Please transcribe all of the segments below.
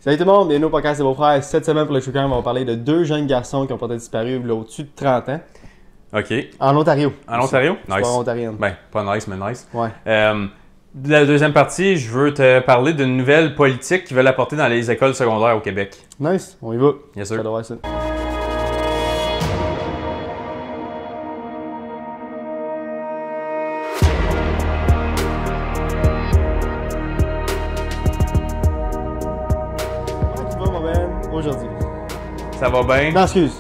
Salut tout le monde, bienvenue au podcast des beaux-frères. Cette semaine pour le True Crime, on va parler de deux jeunes garçons qui ont peut-être disparu là, au-dessus de 30 ans. OK. En Ontario. En Ontario? Nice. Nice. Pas ontarienne. Ben, pas nice, mais nice. Ouais. La deuxième partie, je veux te parler d'une nouvelle politique qu'ils veulent apporter dans les écoles secondaires au Québec. Nice, on y va. Yes, sir. J'adore ça. Comment il va mon Ben aujourd'hui? Ça va bien? Non, excuse.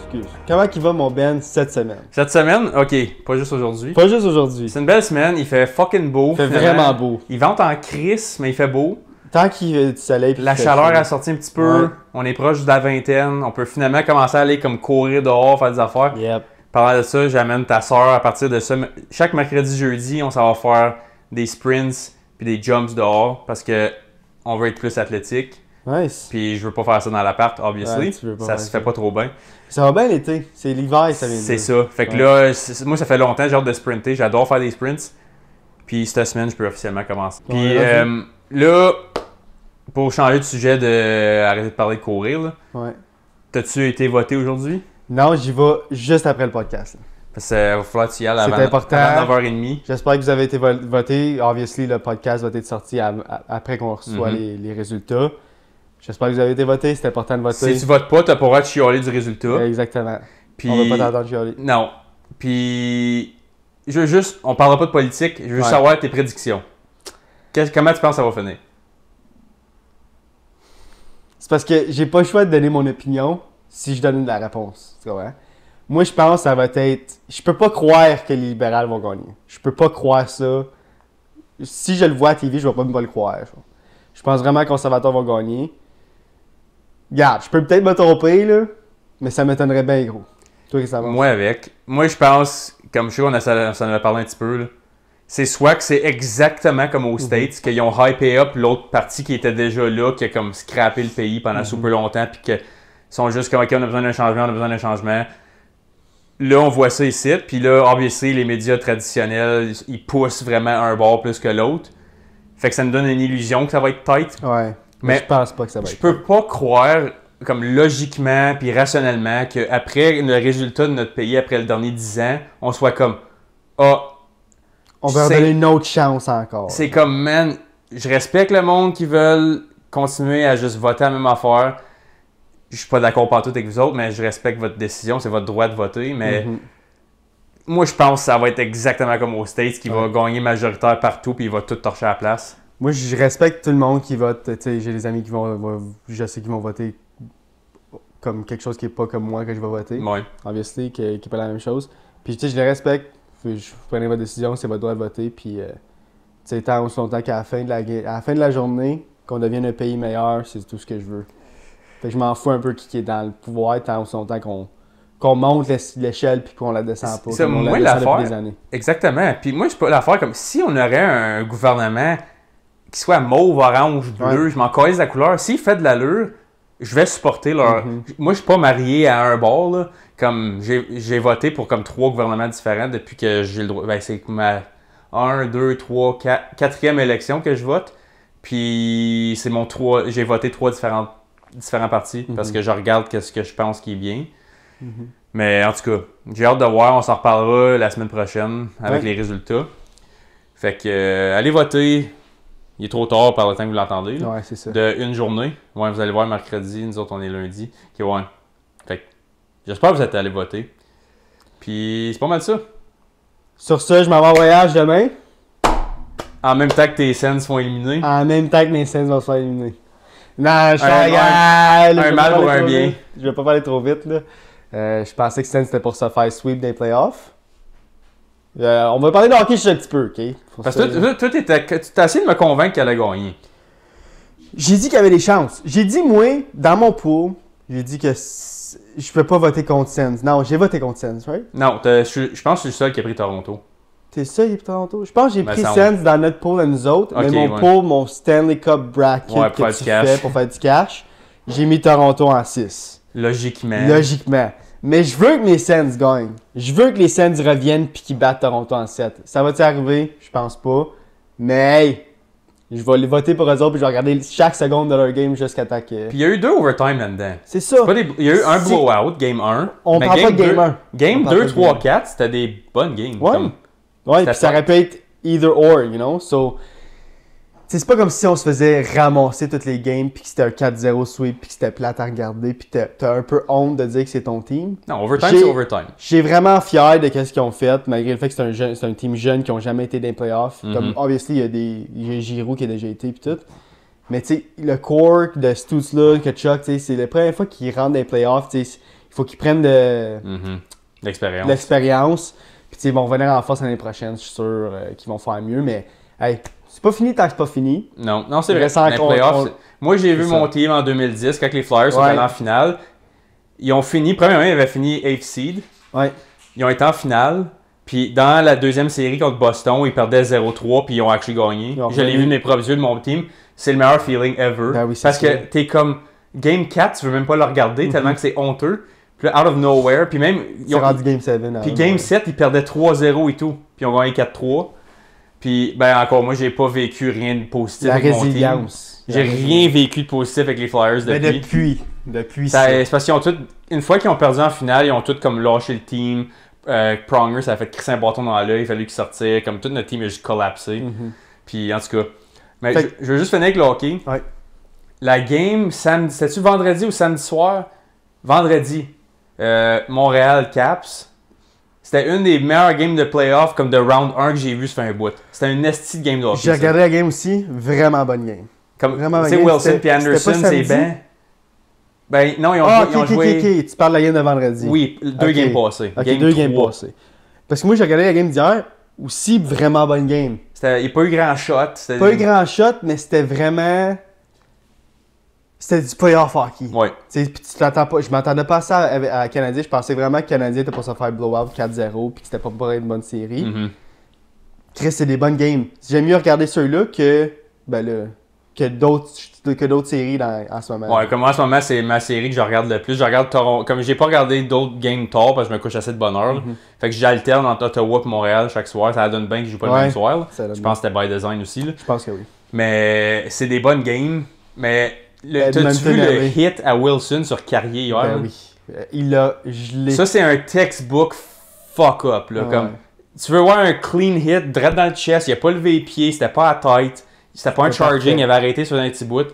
Comment il va mon Ben cette semaine? Cette semaine, OK, pas juste aujourd'hui. Pas juste aujourd'hui. C'est une belle semaine, il fait fucking beau. Il fait finalement. vraiment beau. Il vente en crise, mais il fait beau. Tant qu'il y a du soleil. puis La qu'il fait chaleur chaud. a sorti un petit peu. Ouais. On est proche de la vingtaine. On peut finalement commencer à aller comme courir dehors, faire des affaires. Yep. Parlant de ça, j'amène ta soeur à partir de ça. Chaque mercredi, jeudi, on s'en va faire des sprints puis des jumps dehors parce que on veut être plus athlétique. Nice. Puis je veux pas faire ça dans l'appart, obviously. Ouais, tu veux pas Ça faire se ça. fait pas trop bien. Ça va bien l'été. C'est l'hiver, ça vient de C'est dire. ça. Fait que Ouais. là, moi, ça fait longtemps que j'ai hâte de sprinter. J'adore faire des sprints. Puis cette semaine, je peux officiellement commencer. Puis Ouais, là, pour changer de sujet, arrêter de parler de courir, là, Ouais. t'as-tu été voté aujourd'hui? Non, j'y vais juste après le podcast. là. Parce qu'il va falloir que tu y ailles C'est avant, important. avant 9h30. J'espère que vous avez été voté. Obviously, le podcast va être sorti après qu'on reçoit les résultats. J'espère que vous avez été voté. C'est important de voter. Si tu votes pas, t'as pas le droit de chialer du résultat. Exactement. Puis... On va pas t'entendre chialer. Non. Puis, je veux juste, on parlera pas de politique, je veux juste Ouais. savoir tes prédictions. Comment tu penses que ça va finir? C'est parce que j'ai pas le choix de donner mon opinion si je donne la réponse. Tu comprends? Moi, je pense que ça va être... Je peux pas croire que les libérales vont gagner. Je peux pas croire ça. Si je le vois à TV, je vais pas me le croire. Je pense vraiment que les conservateurs vont gagner. Regarde, je peux peut-être me tromper, là, mais ça m'étonnerait bien gros. Toi, qu'est-ce que ça va? Moi, je pense, comme je sais qu'on s'en avait parlé un petit peu, là, c'est soit que c'est exactement comme aux States, qu'ils ont hypé up l'autre partie qui était déjà là, qui a comme scrappé le pays pendant super longtemps, puis qu'ils sont juste comme, OK, on a besoin d'un changement. Là, on voit ça ici, puis là, obviously, les médias traditionnels, ils poussent vraiment un bord plus que l'autre. Fait que ça me donne une illusion que ça va être tight. Ouais. Mais je pense pas que ça va Je être. peux pas croire, comme logiquement puis rationnellement, qu'après le résultat de notre pays, après le dernier 10 ans, on soit comme, On va leur donner une autre chance encore. c'est comme, man, je respecte le monde qui veulent continuer à juste voter la même affaire. Je suis pas d'accord partout avec vous autres, mais je respecte votre décision, c'est votre droit de voter, mais moi, je pense que ça va être exactement comme aux States, qui va gagner majoritaire partout, puis il va tout torcher à la place. Moi, je respecte tout le monde qui vote. Tu sais, j'ai des amis qui je sais qu'ils vont voter comme quelque chose qui est pas comme moi que je vais voter. Ouais. Obviously, qui est pas la même chose. Puis, tu sais, je les respecte. Vous prenez votre décision, c'est votre droit de voter. Puis, tu sais, tant aussi longtemps qu'à la fin de la journée, qu'on devienne un pays meilleur, c'est tout ce que je veux. Fait que je m'en fous un peu qui est dans le pouvoir, tant aussi longtemps qu'on monte l'échelle puis qu'on la descend pas. C'est comme on la moi descend depuis l'affaire. des années. Exactement. Puis moi, je peux l'affaire comme si on aurait un gouvernement qui soit mauve, orange, bleu, je m'en calisse la couleur. S'il fait de l'allure, je vais supporter leur... Moi, je suis pas marié à un bord, là. Comme j'ai voté pour comme 3 gouvernements différents depuis que j'ai le droit. Ben, c'est ma 1, 2, 3, 4e élection que je vote. Puis c'est mon 3. J'ai voté 3 différents partis parce que je regarde ce que je pense qui est bien. Mais en tout cas, j'ai hâte de voir. On s'en reparlera la semaine prochaine avec les résultats. Fait que allez voter. Il est trop tard par le temps que vous l'entendez. Ouais, c'est ça. De une journée. Ouais, vous allez voir mercredi. Nous autres, on est lundi. Ok, ouais. Fait que j'espère que vous êtes allés voter. Puis c'est pas mal ça. Sur ça, je m'en vais en voyage demain. En même temps que tes scènes sont éliminées. En même temps que mes scènes vont se faire éliminer. Non, je Un mal pour un bien. Je vais pas parler trop vite, là. Je pensais que c'était pour se faire sweep des playoffs. On va parler de hockey juste un petit peu, OK? Parce que toi, tu t'as essayé de me convaincre qu'elle a gagné. J'ai dit qu'il y avait des chances. J'ai dit, moi, dans mon pool, j'ai dit que je peux pas voter contre Sens. Non, j'ai voté contre Sens, right? Non, je pense que je suis le seul qui a pris Toronto. T'es ça, il est Toronto? Je pense que j'ai Ben, pris ça, Sens dans notre pool à nous autres, Ok, mais mon ouais. pool, mon Stanley Cup bracket Ouais, pour faire que du tu cash. fais pour faire du cash, j'ai mis Toronto en 6. Logiquement. Logiquement. Mais je veux que mes Sens gagnent. Je veux que les Sens reviennent puis qu'ils battent Toronto en 7. Ça va-tu arriver? Je pense pas. Mais hey, Je vais les voter pour eux autres, puis je vais regarder chaque seconde de leur game jusqu'à temps que... Puis il y a eu 2 overtime là-dedans. C'est ça. Il y a eu un blowout, game 1. On parle pas de game 1. Game 2, 3, 4, c'était des bonnes games. Ouais. Ouais, puis ça aurait pu être either or, you know. So, c'est pas comme si on se faisait ramasser toutes les games, puis que c'était un 4-0 sweep, puis que c'était plate à regarder, puis t'as un peu honte de dire que c'est ton team. Non, overtime, c'est overtime. J'ai vraiment fier de ce qu'ils ont fait, malgré le fait que c'est un team jeune qui n'ont jamais été dans les playoffs. Comme, obviously, il y a Giroud qui a déjà été, puis tout. Mais tu sais, le core de Stutz-là, Kachuk, c'est la première fois qu'ils rentrent dans les playoffs. Il faut qu'ils prennent de l'expérience. Puis ils vont revenir en force l'année prochaine, je suis sûr qu'ils vont faire mieux. Mais hey, c'est pas fini tant que c'est pas fini. Non, c'est vrai. Les playoffs, moi, j'ai vu mon team en 2010 quand les Flyers sont allés en finale. Ils ont fini, premièrement, ils avaient fini 8th seed. Ouais. Ils ont été en finale. Puis dans la deuxième série contre Boston, ils perdaient 0-3 puis ils ont actually gagné. Je l'ai vu de mes propres yeux de mon team. C'est le meilleur feeling ever. Ben oui, parce que t'es comme Game 4, tu veux même pas le regarder tellement que c'est honteux. Puis là, out of nowhere. Puis même. Ils ont rendu Game 7. Puis Game 7, ils perdaient 3-0 et tout. Puis ils ont gagné 4-3. Puis, ben encore, moi, j'ai pas vécu rien de positif avec mon team. J'ai rien vécu de positif avec les Flyers depuis. Mais depuis c'est parce qu'ils ont tous. Une fois qu'ils ont perdu en finale, ils ont tous comme lâché le team. Pronger, ça a fait crisser un bâton dans l'œil, il fallait qu'il sortir. Comme tout notre team a juste collapsé. Puis en tout cas. Mais je veux juste finir avec le hockey. Ouais. La game, c'était-tu vendredi ou samedi soir? Vendredi. Montréal Caps. C'était une des meilleures games de playoff comme de round 1 que j'ai vu sur un bout. C'était une esti de game de hockey. J'ai regardé la game aussi, vraiment bonne game. Comme Wilson et Anderson, c'est bien. Ben non, ils ont joué. Tu parles de la game de vendredi. Oui, 2 games passés. Ok, 2 games passés. Parce que moi, j'ai regardé la game d'hier, aussi vraiment bonne game. Il n'y a pas eu grand shot. Pas eu grand shot, mais c'était vraiment. C'était du playoff hockey. Ouais. Je m'attendais pas à ça à Canadien. Je pensais vraiment que Canadien était pour se faire blowout 4-0 puis que c'était pas une bonne série. Chris, c'est des bonnes games. J'aime mieux regarder ceux-là que d'autres séries en ce moment. Ouais, comme moi en ce moment, c'est ma série que je regarde le plus. Je regarde Toronto. Comme j'ai pas regardé d'autres games tard parce que je me couche assez de bonne heure. Fait que j'alterne entre Ottawa et Montréal chaque soir. Ça donne bien que je joue pas le même soir. Je pense que c'était by design aussi. Là. Je pense que oui. Mais c'est des bonnes games. Mais t'as-tu vu le hit à Wilson sur Carrier hier? Ben oui. Ça, c'est un textbook fuck up. Là, comme, tu veux voir un clean hit, direct dans le chest, il a pas levé les pieds, c'était pas à tête, c'était pas un charging, il avait arrêté sur un petit bout.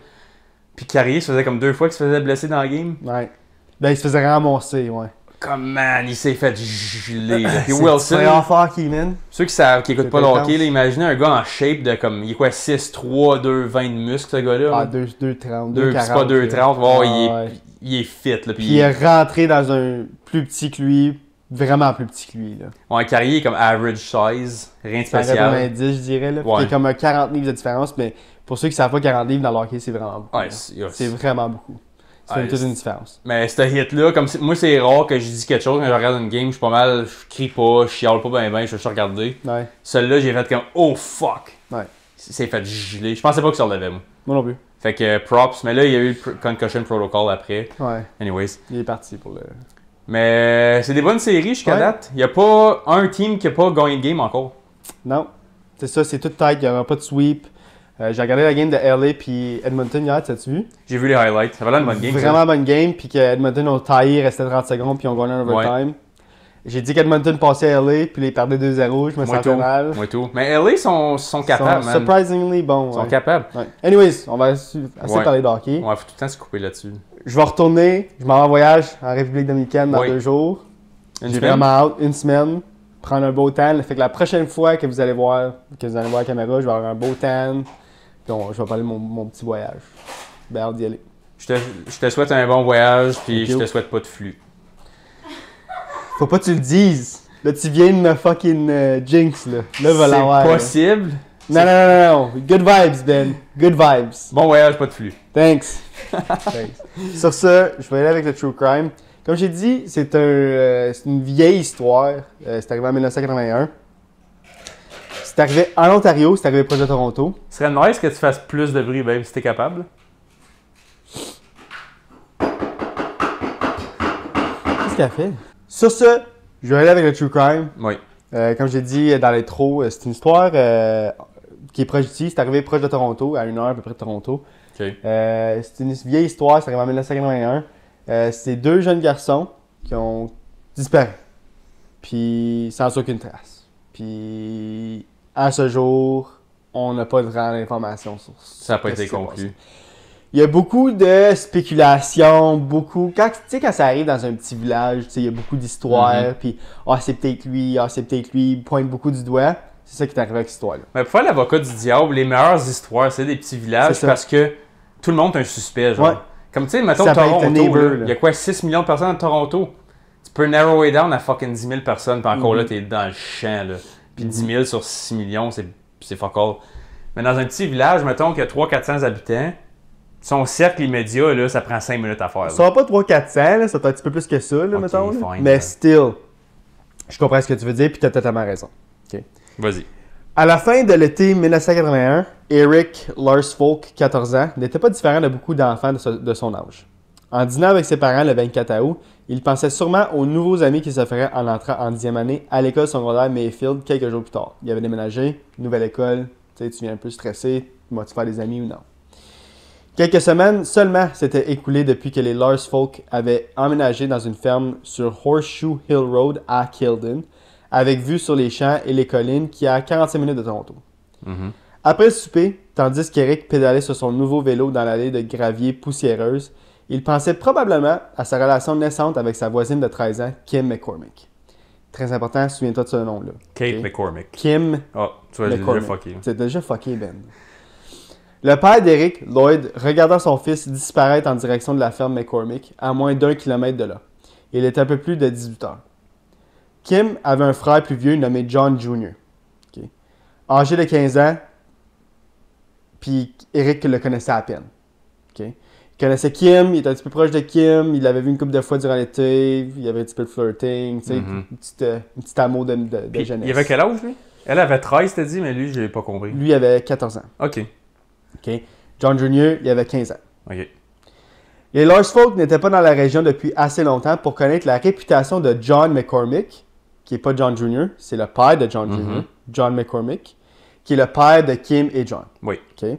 Puis Carrier, ça faisait comme 2 fois qu'il se faisait blesser dans la game. Ouais. Ben, il se faisait ramasser, ouais. Comme man, il s'est fait geler. Puis Wilson. C'est off hockey, man. Ceux qui écoutent pas le hockey, là, imaginez un gars en shape de comme. Il est quoi, 6'3", 2'20 de muscle, ce gars-là? Ah, 2'30, 2'40. C'est pas 2'30, il est fit. Là, puis il est rentré dans un plus petit que lui, vraiment plus petit que lui. Là. Ouais, Carrier est comme average size, rien de spécial. 90, je dirais. Là. Ouais. Il y a comme un 40 livres de différence, mais pour ceux qui savent pas 40 livres dans le hockey, c'est vraiment beaucoup. Ouais, c'est vraiment beaucoup. C'est toute une différence. Mais ce hit-là, comme moi, c'est rare que je dis quelque chose quand je regarde une game. Je suis pas mal, je crie pas, je chiale pas ben, je veux juste regarder. Ouais. Celui-là, j'ai fait comme oh fuck. Ouais. C'est fait geler. Je pensais pas que ça relevait, moi. Moi non plus. Fait que props. Mais là, il y a eu le concussion protocol après. Ouais. Anyways. Il est parti pour le. Mais c'est des bonnes séries jusqu'à date. Il n'y a pas un team qui n'a pas gagné de game encore. Non. C'est ça, c'est tout tight. Il n'y aura pas de sweep. J'ai regardé la game de LA puis Edmonton hier, t'as-tu vu? J'ai vu les highlights. Ça va là une bonne game. Vraiment bonne game, puis que Edmonton ont taillé, il restait 30 secondes, puis ils ont gagné en overtime. Ouais. J'ai dit qu'Edmonton passait à LA, puis ils perdaient 2-0, je me sentais mal. Moi tout. Mais LA sont capables, man. Surprisingly bons. Ils sont capables. Ouais. Anyways, on va assez parler de hockey. Ouais, faut tout le temps se couper là-dessus. Je vais retourner, je m'en vais en voyage en République dominicaine dans 2 jours. J'ai vraiment hâte, une semaine, prendre un beau tan. Fait que la prochaine fois que vous allez voir la caméra, je vais avoir un beau tan. Puis je vais parler de mon petit voyage. Ben, hâte d'y aller. Je te souhaite un bon voyage, puis je te souhaite pas de flux. Faut pas que tu le dises. Là, tu viens de me fucking jinx, là. Là, va l'avoir. C'est possible. Non. Good vibes, Ben. Good vibes. Bon voyage, pas de flux. Thanks. Sur ce, je vais aller avec le True Crime. Comme j'ai dit, c'est une vieille histoire. C'est arrivé en 1981. C'est arrivé en Ontario, c'est arrivé proche de Toronto. Ce serait nice que tu fasses plus de bruit, même si t'es capable. Qu'est-ce qu'elle fait? Sur ce, je vais aller avec le True Crime. Oui. Comme j'ai dit dans l'intro, c'est une histoire qui est proche d'ici. C'est arrivé proche de Toronto, à 1 heure à peu près de Toronto. OK. C'est une vieille histoire, c'est arrivé en 1981. C'est 2 jeunes garçons qui ont disparu. Puis sans aucune trace. Puis à ce jour, on n'a pas vraiment d'informations sur ça. Ça n'a pas été conclu. Il y a beaucoup de spéculations, beaucoup. Quand ça arrive dans un petit village, il y a beaucoup d'histoires, puis c'est peut-être lui, il pointe beaucoup du doigt. C'est ça qui est arrivé avec cette histoire-là. Mais pour faire l'avocat du diable, les meilleures histoires, c'est des petits villages parce que tout le monde est un suspect. Genre. Ouais. Comme tu sais, mettons Ça peut être Toronto, un neighbor, il y a quoi, 6 millions de personnes à Toronto? Tu peux narrow it down à fucking 10 000 personnes, puis encore là, t'es dans le champ. Là. Puis 10 000 sur 6 millions, c'est fuck all. Mais dans un petit village, mettons qu'il y a 300-400 habitants, son cercle immédiat, là, ça prend 5 minutes à faire. Là. Ça va pas 300-400, là, ça va être un petit peu plus que ça, là, mettons. Là. Fine, mais still, je comprends ce que tu veux dire, puis tu as totalement raison. Okay. Vas-y. À la fin de l'été 1981, Eric Larsfolk, 14 ans, n'était pas différent de beaucoup d'enfants de son âge. En dînant avec ses parents le 24 août, il pensait sûrement aux nouveaux amis qu'il se ferait en entrant en 10e année à l'école secondaire Mayfield quelques jours plus tard. Il avait déménagé, nouvelle école, tu viens un peu stressé, vas-tu faire des amis ou non? Quelques semaines seulement s'étaient écoulées depuis que les Larsfolk avaient emménagé dans une ferme sur Horseshoe Hill Road à Kilden, avec vue sur les champs et les collines qui est à 45 minutes de Toronto. Après le souper, tandis qu'Eric pédalait sur son nouveau vélo dans l'allée de gravier poussiéreuse, il pensait probablement à sa relation naissante avec sa voisine de 13 ans, Kim McCormick. Très important, souviens-toi de ce nom-là. Kate McCormick. Kim tu vas déjà fucké. C'est déjà fucké, Ben. Le père d'Eric, Lloyd, regardant son fils disparaître en direction de la ferme McCormick, à moins d'1 kilomètre de là. Il était un peu plus de 18 heures. Kim avait un frère plus vieux nommé John Jr. Okay. Âgé de 15 ans, puis Eric le connaissait à peine. Okay. Il connaissait Kim, il était un petit peu proche de Kim, il l'avait vu une couple de fois durant l'été, il y avait un petit peu de flirting, un petit amour de jeunesse. Il avait quel âge, lui? Elle avait 13, t'as dit, mais lui, je l'ai pas compris. Lui, il avait 14 ans. OK. John Jr., il avait 15 ans. OK. Les Larsfolk n'étaient pas dans la région depuis assez longtemps pour connaître la réputation de John McCormick, qui n'est pas John Jr., c'est le père de John Jr., John McCormick, qui est le père de Kim et John. Oui. Okay.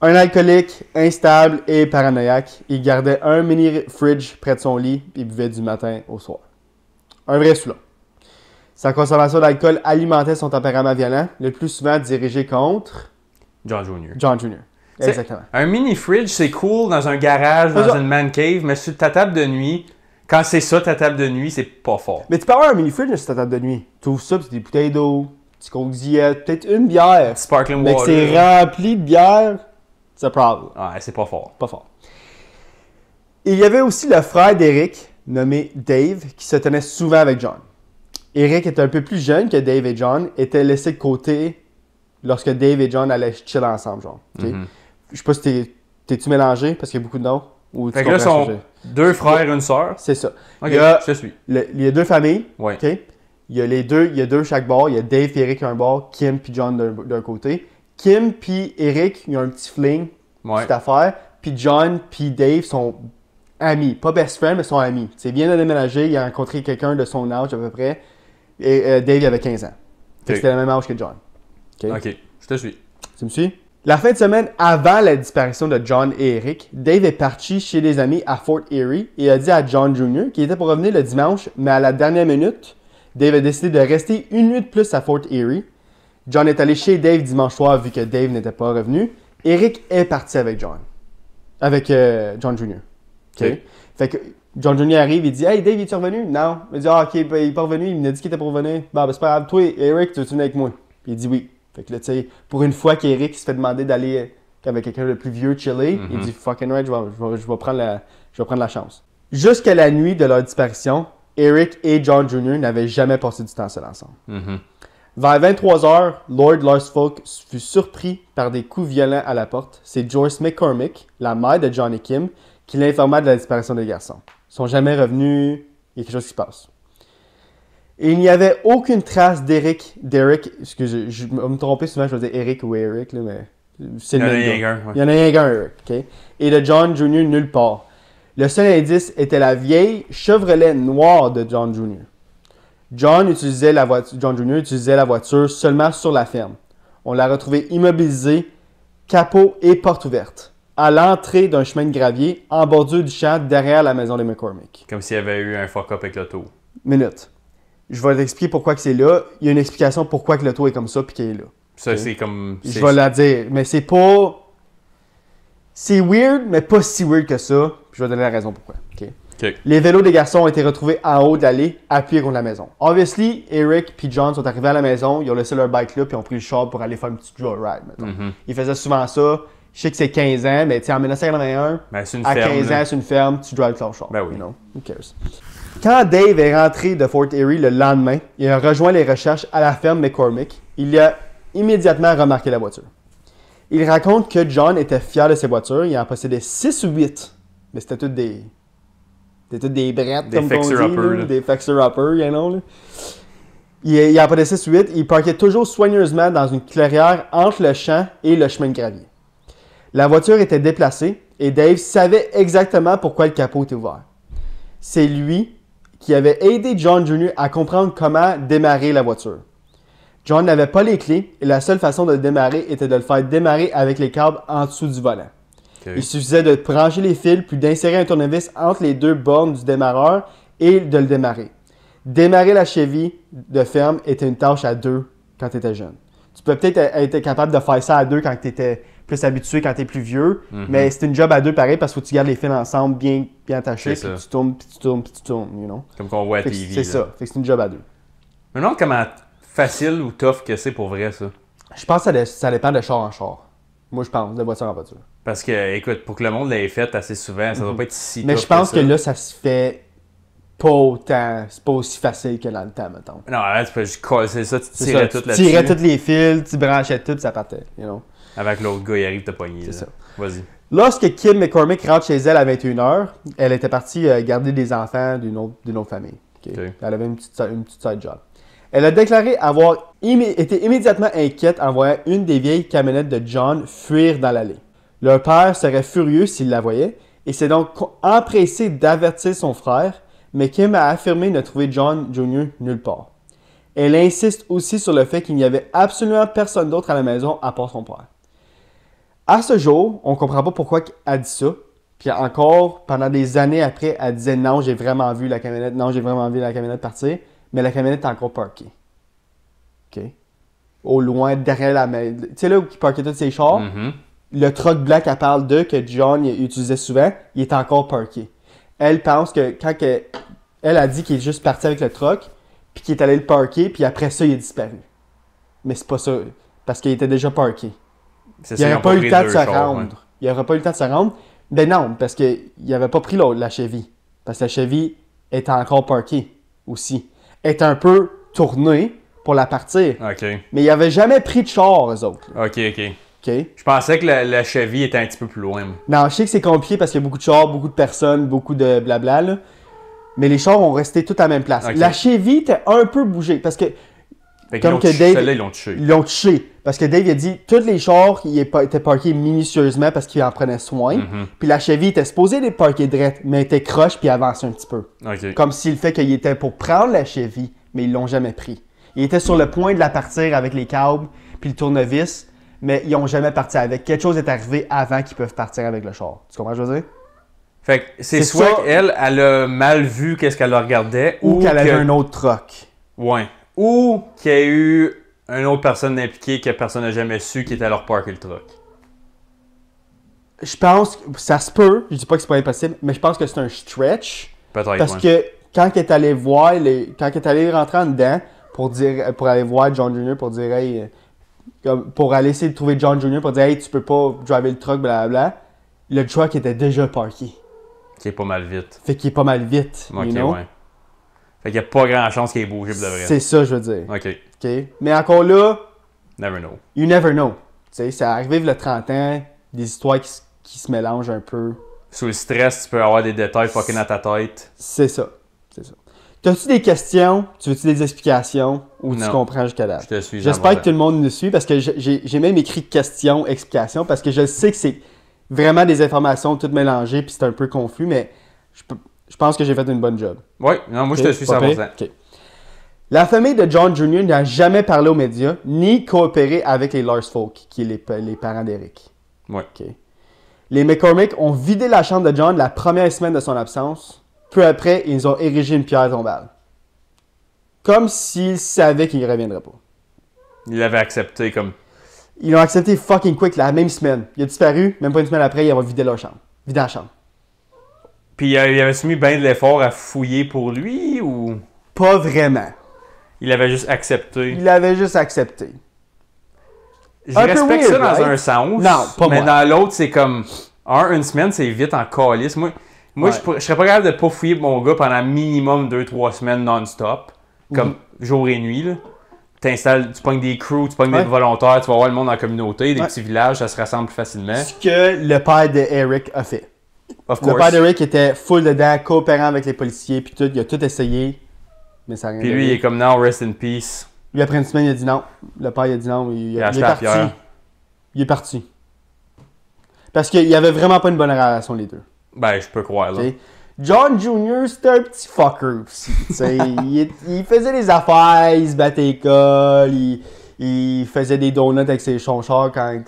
Un alcoolique, instable et paranoïaque, il gardait un mini fridge près de son lit et buvait du matin au soir. Un vrai saoulant. Sa consommation d'alcool alimentait son tempérament violent, le plus souvent dirigé contre John Jr. John Jr. Exactement. Un mini fridge, c'est cool dans un garage, dans une man cave, mais sur ta table de nuit, quand c'est ça ta table de nuit, c'est pas fort. Mais tu peux avoir un mini fridge sur ta table de nuit. Tu ouvres ça, c'est des bouteilles d'eau, petit coke diète, peut-être une bière. Sparkling mais water. Mais que c'est rempli de bière, c'est un problem. Ouais, c'est pas fort. Pas fort. Il y avait aussi le frère d'Eric, nommé Dave, qui se tenait souvent avec John. Eric était un peu plus jeune que Dave et John, était laissé de côté lorsque Dave et John allaient chiller ensemble, genre. Okay? Je sais pas si t'es-tu mélangé, parce qu'il y a beaucoup de noms. Ou fait que là, sont 2 frères et une sœur. C'est ça. Ok, je te suis. Il y a 2 familles. Ouais. Okay? Il y a deux chaque bord. Il y a Dave et Eric à un bord, Kim puis John d'un côté. Kim puis Eric, ils ont un petit fling, petite affaire. Puis John puis Dave sont amis. Pas best friends, mais sont amis. C'est bien de déménager, il a rencontré quelqu'un de son âge à peu près. Et Dave il avait 15 ans. C'était le même âge que John. Ok, je te suis. Tu me suis? La fin de semaine avant la disparition de John et Eric, Dave est parti chez des amis à Fort Erie et a dit à John Jr. qu'il était pour revenir le dimanche, mais à la dernière minute, Dave a décidé de rester une nuit de plus à Fort Erie. John est allé chez Dave dimanche soir vu que Dave n'était pas revenu. Eric est parti avec John. Avec John Jr. Okay. Fait que John Jr. arrive, il dit « Hey, Dave, es-tu revenu? » Non. Il dit « Ah, ok, ben, il n'est pas revenu, il m'a dit qu'il était pour revenir. » Bon, ben, c'est pas grave. Toi, Eric, tu veux venir avec moi? Puis il dit oui. Fait que là, tu sais, pour une fois qu'Eric se fait demander d'aller avec quelqu'un de plus vieux chiller, il dit fucking right, je vais prendre la chance. Jusqu'à la nuit de leur disparition, Eric et John Jr. n'avaient jamais passé du temps seuls ensemble. Vers 23h, Lord Larsfolk fut surpris par des coups violents à la porte. C'est Joyce McCormick, la mère de John et Kim, qui l'informa de la disparition des garçons. Ils sont jamais revenus, il y a quelque chose qui se passe. Et il n'y avait aucune trace d'Eric, excusez, je vais me tromper souvent, je vais dire Eric ou Eric, là, mais c'est le même gars. Il y en a un gars, Eric, ok? Et de John Jr. nulle part. Le seul indice était la vieille Chevrolet noire de John Jr. John Jr. utilisait la voiture seulement sur la ferme. On l'a retrouvé immobilisé, capot et porte ouverte, à l'entrée d'un chemin de gravier en bordure du champ derrière la maison de McCormick. Comme s'il y avait eu un fuck-up avec l'auto. Minute. Je vais t'expliquer pourquoi que c'est là. Il y a une explication pourquoi que l'auto est comme ça puis qu'il est là. Ça, c'est comme... Je vais la dire, mais c'est pas... C'est weird, mais pas si weird que ça. Puis je vais donner la raison pourquoi. Okay? OK. Les vélos des garçons ont été retrouvés en haut de l'allée, appuyés contre la maison. Obviously, Eric et John sont arrivés à la maison, ils ont laissé leur bike là, puis ont pris le char pour aller faire un petit joyride, mettons. Ils faisaient souvent ça. Je sais que c'est 15 ans, mais en 1981, Ben, c'est une à ferme, 15 là. ans, c'est une ferme, tu drives ton char. Ben oui. You know? Who cares? Quand Dave est rentré de Fort Erie le lendemain, il a rejoint les recherches à la ferme McCormick. Il a immédiatement remarqué la voiture. Il raconte que John était fier de ses voitures. Il en possédait 6 ou 8. Mais c'était toutes des... C'était toutes des brettes, Des comme on dit. fixer-uppers, là. Des fixer-uppers, you know, là. Il en possédait 6 ou 8. Il parquait toujours soigneusement dans une clairière entre le champ et le chemin de gravier. La voiture était déplacée et Dave savait exactement pourquoi le capot était ouvert. C'est lui qui avait aidé John Jr. à comprendre comment démarrer la voiture. John n'avait pas les clés et la seule façon de le démarrer était de le faire démarrer avec les câbles en dessous du volant. Okay. Il suffisait de brancher les fils puis d'insérer un tournevis entre les deux bornes du démarreur et de le démarrer. Démarrer la Chevy de ferme était une tâche à 2 quand tu étais jeune. Tu peux peut-être être capable de faire ça à 2 quand tu étais plus habitué, quand tu es plus vieux, mais c'est une job à 2 pareil parce qu'il faut que tu gardes les fils ensemble bien attachés, puis tu tournes, puis tu tournes, puis tu tournes, you know? Comme qu'on voit à TV. C'est ça, fait que c'est une job à 2. Je me demande comment facile ou tough que c'est pour vrai, ça. Je pense que ça dépend de char en char. Moi, je pense, de voiture en voiture. Parce que, écoute, pour que le monde l'ait fait assez souvent, ça doit pas être si Mais tough je pense ça. que là, ça se fait pas autant, c'est pas aussi facile que dans le temps, mettons. Non, là, tu peux juste casser ça, tu C'est tirais ça, tout tu là-dessus. tirais tous les fils, tu branchais tout, ça partait, you know. Avec l'autre gars, il arrive te pogner. C'est là. ça. Vas-y. Lorsque Kim McCormick rentre chez elle à 21h, elle était partie garder des enfants d'une autre famille. Okay? Ok. Elle avait une petite side job. Elle a déclaré avoir été immédiatement inquiète en voyant une des vieilles camionnettes de John fuir dans l'allée. Leur père serait furieux s'il la voyait et s'est donc empressé d'avertir son frère, mais Kim a affirmé ne trouver John Jr. nulle part. Elle insiste aussi sur le fait qu'il n'y avait absolument personne d'autre à la maison à part son père. À ce jour, on ne comprend pas pourquoi elle dit ça. Puis encore, pendant des années après, elle disait non, j'ai vraiment vu la camionnette partir, mais la camionnette est encore parkée. OK? Au loin, derrière la maison. Tu sais là où il parquait tous ses chars? Le truck blanc qu'elle parle de, que John utilisait souvent, il est encore parké. Elle pense que quand elle a dit qu'il est juste parti avec le truck, puis qu'il est allé le parker, puis après ça, il est disparu. Mais c'est pas ça, parce qu'il était déjà parké. C'est Il ça, ils n'aurait ont pas eu le pris temps de deux se chars, rendre. ouais. Il n'aurait pas eu le temps de se rendre. Ben non, parce qu'il n'avait pas pris la Chevy. Parce que la Chevy était encore parkée aussi. Elle était un peu tournée pour la partir. OK. Mais il n'avait jamais pris de char, eux autres. OK. OK? Je pensais que la Chevy était un petit peu plus loin. moi. Non, je sais que c'est compliqué parce qu'il y a beaucoup de chars, beaucoup de personnes, beaucoup de blabla, là. Mais les chars ont resté tous à la même place. Ok. La Chevy était un peu bougée parce que Fait qu'ils Comme l'ont que touché, Dave- celle-là, ils l'ont touché. ils l'ont touché. Parce que Dave il a dit tous les chars ils étaient parqués minutieusement parce qu'il en prenait soin. Puis la Chevy était supposée les parquer direct, mais elle était croche puis avançait un petit peu. OK. Comme s'il fait qu'il était pour prendre la Chevy, mais ils l'ont jamais pris. Il était sur le point de la partir avec les câbles puis le tournevis, mais ils ont jamais parti avec. Quelque chose est arrivé avant qu'ils peuvent partir avec le char. Tu comprends ce que je veux dire? Fait que c'est C'est soit ça. qu'elle, elle a mal vu qu'est-ce qu'elle regardait, Ou qu'elle avait que- un autre truck. Ouais. Ou qu'il y a eu une autre personne impliquée que personne n'a jamais su qui était à leur parker le truck. Je pense que ça se peut, je dis pas que c'est pas impossible, mais je pense que c'est un stretch. Peut-être, Parce ouais. que quand elle est allée voir, quand elle est allée rentrer en dedans pour aller voir John Jr. pour dire hey, pour aller essayer de trouver John Jr. pour dire hey, tu peux pas driver le truck, blablabla, le truck était déjà parké. Qui est pas mal vite. Fait qu'il est pas mal vite. Ok, you know? ouais. Fait qu'il y a pas grand chance qu'il ait bougé pour de vrai. C'est ça, je veux dire. Ok. OK? Mais encore là, Never know. you never know. Tu sais, ça arrive le 30 ans, des histoires qui se mélangent un peu. Sous le stress, tu peux avoir des détails fucking à ta tête. C'est ça. C'est ça. T'as-tu des questions? Tu veux-tu des explications? Ou tu Non. comprends jusqu'à date? Je te suis. J'espère que tout le monde nous suit parce que j'ai même écrit questions, explications parce que je sais que c'est vraiment des informations toutes mélangées puis c'est un peu confus, mais je pense que j'ai fait une bonne job. Ouais, non, moi je Ok? te suis Pas 100%. pire? Ok. La famille de John Jr. n'a jamais parlé aux médias, ni coopéré avec les Lars Folk, qui est les parents d'Eric. Ouais. OK. Les McCormick ont vidé la chambre de John la première semaine de son absence. Peu après, ils ont érigé une pierre tombale. Comme s'ils savaient qu'il ne reviendrait pas. Il l'avait accepté comme. Ils l'ont accepté fucking quick la même semaine. Il a disparu, même pas une semaine après, ils ont vidé leur chambre. Vidé la chambre. Puis il avait soumis bien de l'effort à fouiller pour lui ou. Pas vraiment. Il avait juste accepté. Il avait juste accepté. Je Un peu respecte weird, ça dans right? un sens. Non, pas mais moi. dans l'autre, c'est comme. Une semaine, c'est vite en calice. Moi Ouais. je serais pas capable de pas fouiller mon gars pendant minimum 2-3 semaines non-stop. Comme jour et nuit, là. Tu pognes des crews, tu pognes des volontaires, tu vas voir le monde dans la communauté, des petits villages, ça se rassemble plus facilement. Ce que le père d'Eric a fait. Of Le course. père d'Eric était full dedans, coopérant avec les policiers, puis tout. Il a tout essayé, mais ça n'a rien Puis lui, donné. il est comme now, rest in peace. Lui, après une semaine, il a dit non. Le père, il a dit non. Il a est acheté la parti. pierre. Il est parti. Parce qu'il n'y avait vraiment pas une bonne relation, les deux. Ben, je peux croire, là. T'sais. John Jr., c'était un petit fucker aussi. Il faisait des affaires, il se battait à l'école, il faisait des donuts avec son char quand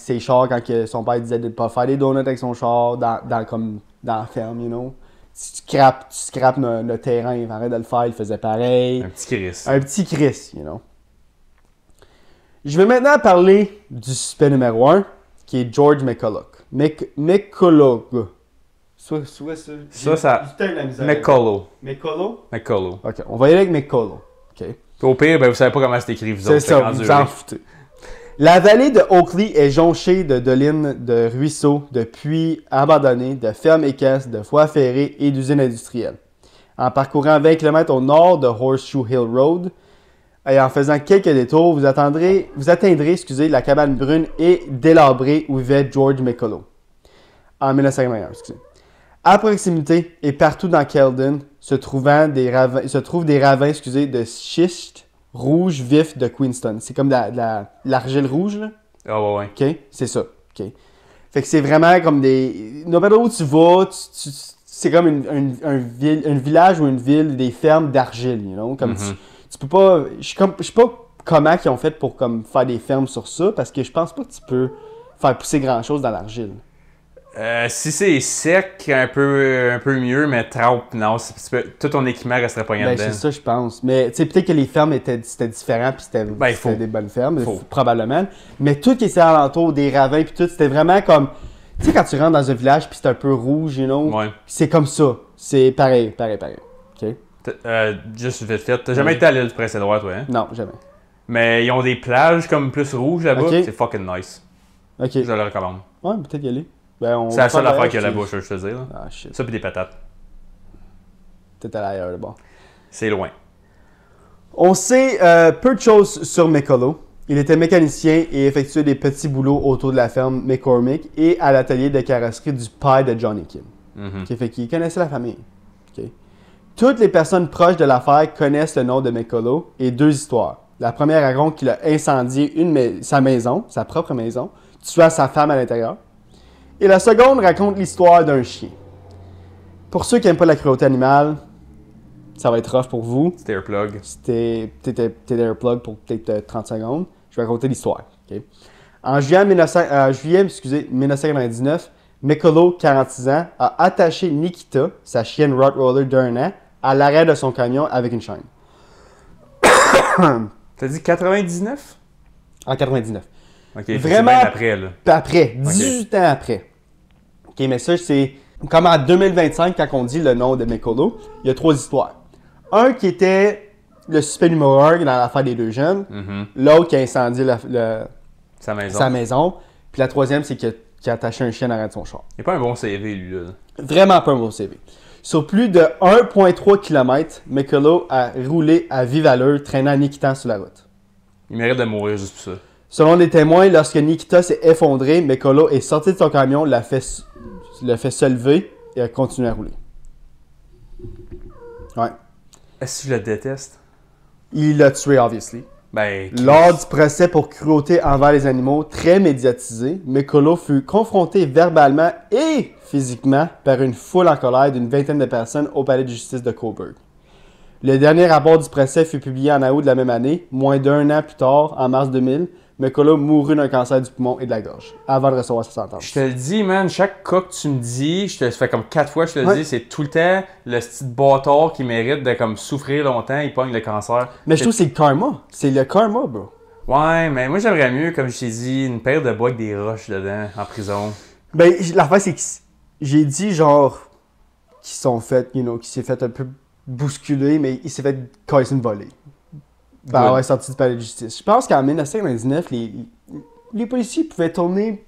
son père disait de ne pas faire des donuts avec son char dans la ferme, you know. Tu scrapes le terrain, il arrête de le faire, il faisait pareil. Un petit Chris. Un petit Chris, you know. Je vais maintenant parler du suspect numéro 1, qui est George McCulloch. McCulloch. McCullough. McCulloch? McCullough. Ok, on va y aller avec McCulloch. Ok. Au pire, ben, vous savez pas comment c'est écrit, vous C'est autres. ça, fait vous en foutez. La vallée de Oakley est jonchée de dolines, de ruisseaux, de puits abandonnés, de fermes équestres, de voies ferrées et d'usines industrielles. En parcourant 20 km au nord de Horseshoe Hill Road et en faisant quelques détours, vous atteindrez la cabane brune et délabrée où vivait George McCulloch en 1991. Excusez. À proximité et partout dans Keldon se trouvent des ravins de schiste rouge vif de Queenston. C'est comme l'argile rouge, là. Ah ouais. OK? C'est ça. OK? Fait que c'est vraiment comme des... No matter où tu vas, c'est comme un village ou une ville, des fermes d'argile, you know? Comme tu peux pas... Je sais pas comment ils ont fait pour comme, faire des fermes sur ça, parce que je pense pas que tu peux faire pousser grand-chose dans l'argile. Si c'est sec, un peu mieux, mais trop, non. Tout ton équipement resterait pas Ben, dedans. c'est ça, je pense. Mais tu sais, peut-être que les fermes c'était différent, puis c'était faut. des bonnes fermes, Faut. probablement. Mais tout qui était alentour, des ravins, puis tout, c'était vraiment comme... Tu sais, quand tu rentres dans un village, puis c'est un peu rouge, you know, Ouais. c'est comme ça. C'est pareil. OK? Juste vite fait. T'as jamais été à l'île du Prince-Édouard, toi, hein? Non, jamais. Mais ils ont des plages comme plus rouges là-bas. Ok. C'est fucking nice. OK. Je le recommande. Ouais, peut-être y aller. Ben, C'est la seule affaire qu'il y a là-bas, je te dis. Là. Ah, shit. Ça, puis des patates. Peut-être à l'ailleurs, bon. C'est loin. On sait peu de choses sur McCulloch. Il était mécanicien et effectuait des petits boulots autour de la ferme McCormick et à l'atelier de carrosserie du père de Johnny Kim. Okay, fait qu'il connaissait la famille. Okay. Toutes les personnes proches de l'affaire connaissent le nom de McCulloch et deux histoires. La première raconte qu'il a incendié sa maison, sa propre maison, tuant sa femme à l'intérieur. Et la seconde raconte l'histoire d'un chien. Pour ceux qui n'aiment pas la cruauté animale, ça va être rough pour vous. C'était Airplug. C'était Airplug pour peut-être 30 secondes. Je vais raconter l'histoire. Okay? En juillet 1999, McCulloch, 46 ans, a attaché Nikita, sa chienne Rottweiler d'1 an, à l'arrêt de son camion avec une chaîne. T'as dit 99? En 99. Ok, Vraiment c'est bien après, là. Après, 18 ans après. OK, mais ça, c'est comme en 2025, quand on dit le nom de McCulloch, il y a trois histoires. Un qui était le suspect numéro 1 dans l'affaire des deux jeunes. L'autre qui a incendié Sa maison. Puis la troisième, c'est qu'il a attaché un chien à l'arrêt de son char. Il n'est pas un bon CV, lui, là. Vraiment pas un bon CV. Sur plus de 1,3 km, McCulloch a roulé à vive allure, traînant Nikita sur la route. Il mérite de mourir juste pour ça. Selon des témoins, lorsque Nikita s'est effondré, McCulloch est sorti de son camion, l'a fait se lever et a continué à rouler. Ouais. Est-ce que je le déteste? Il l'a tué, obviously. Ben, Lors du procès pour cruauté envers les animaux, très médiatisé, McCulloch fut confronté verbalement et physiquement par une foule en colère d'une vingtaine de personnes au palais de justice de Coburg. Le dernier rapport du procès fut publié en août de la même année. Moins d'un an plus tard, en mars 2000, McCullough mourut d'un cancer du poumon et de la gorge, avant de recevoir sa sentence. Je te le dis, man, chaque cas que tu me dis, je te le fais comme 4 fois, je te le dis, c'est tout le temps le petit bâtard qui mérite de comme souffrir longtemps, il pogne le cancer. Mais je trouve que c'est le karma. C'est le karma, bro. Ouais, mais moi j'aimerais mieux, comme je t'ai dit, une paire de bois avec des roches dedans, en prison. Ben, l'affaire, c'est que j'ai dit, genre, qui sont fait, qui s'est fait un peu bousculer, mais il s'est fait casser une volée. Ben, avoir sorti du palais de justice. Je pense qu'en 1999, les policiers pouvaient tourner,